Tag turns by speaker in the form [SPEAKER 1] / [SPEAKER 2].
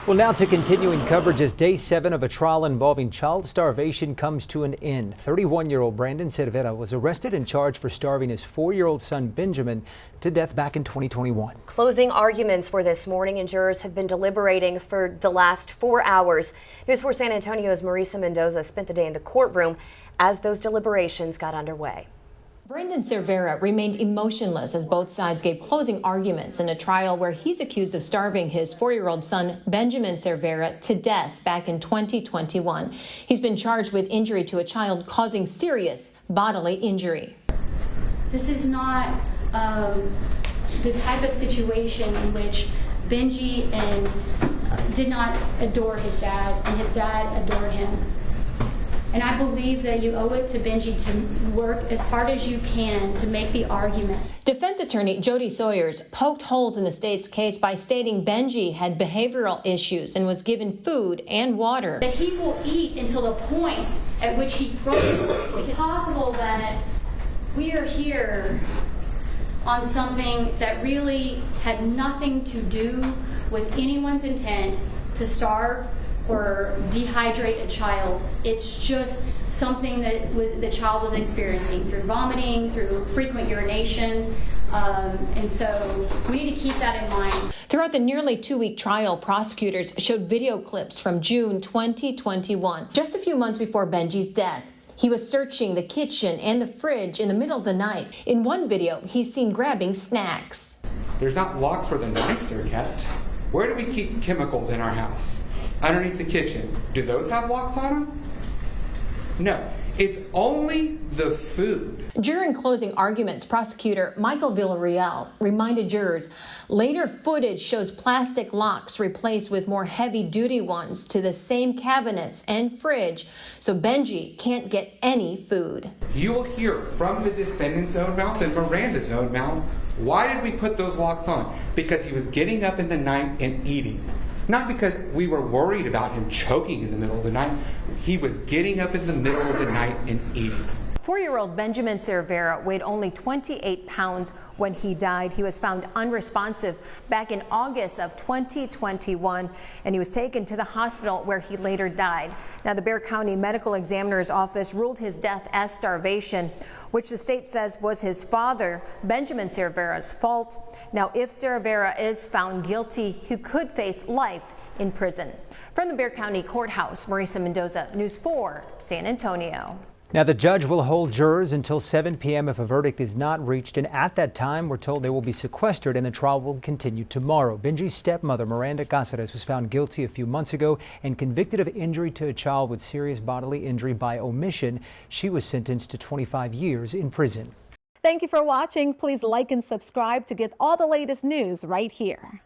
[SPEAKER 1] Well, now to continuing coverage as day 7 of a trial involving child starvation comes to an end. 31-year-old Brandon Cervera was arrested and charged for starving his 4-year-old son Benjamin to death back in 2021.
[SPEAKER 2] Closing arguments were this morning, and jurors have been deliberating for the last 4 hours. News 4 San Antonio's Marisa Mendoza spent the day in the courtroom as those deliberations got underway.
[SPEAKER 3] Brandon Cervera remained emotionless as both sides gave closing arguments in a trial where he's accused of starving his 4-year-old son, Benjamin Cervera, to death back in 2021. He's been charged with injury to a child causing serious bodily injury.
[SPEAKER 4] This is not the type of situation in which Benji did not adore his dad, and his dad adored him. And I believe that you owe it to Benji to work as hard as you can to make the argument.
[SPEAKER 3] Defense attorney Jody Sawyers poked holes in the state's case by stating Benji had behavioral issues and was given food and water.
[SPEAKER 4] That he will eat until the point at which he throws. It's possible that we are here on something that really had nothing to do with anyone's intent to starve or dehydrate a child. It's just something that the child was experiencing through vomiting, through frequent urination, and so we need to keep that in mind.
[SPEAKER 3] Throughout the nearly 2-week trial, prosecutors showed video clips from June 2021, just a few months before Benji's death. He was searching the kitchen and the fridge in the middle of the night. In one video, he's seen grabbing snacks.
[SPEAKER 5] There's not locks where the knives are kept. Where do we keep chemicals in our house? Underneath the kitchen. Do those have locks on them? No. It's only the food.
[SPEAKER 3] During closing arguments, prosecutor Michael Villarreal reminded jurors later footage shows plastic locks replaced with more heavy-duty ones to the same cabinets and fridge, so Benji can't get any food.
[SPEAKER 5] You will hear from the defendant's own mouth and Miranda's own mouth, why did we put those locks on? Because he was getting up in the night and eating. Not because we were worried about him choking in the middle of the night. He was getting up in the middle of the night and eating.
[SPEAKER 3] 4-year-old Benjamin Cervera weighed only 28 pounds when he died. He was found unresponsive back in August of 2021, and he was taken to the hospital where he later died. Now, the Bexar County Medical Examiner's Office ruled his death as starvation, which the state says was his father, Benjamin Cervera's fault. Now, if Cervera is found guilty, he could face life in prison. From the Bexar County Courthouse, Marisa Mendoza, News 4, San Antonio.
[SPEAKER 1] Now, the judge will hold jurors until 7 p.m. if a verdict is not reached, and at that time, we're told they will be sequestered and the trial will continue tomorrow. Benji's stepmother, Miranda Cáceres, was found guilty a few months ago and convicted of injury to a child with serious bodily injury by omission. She was sentenced to 25 years in prison.
[SPEAKER 6] Thank you for watching. Please like and subscribe to get all the latest news right here.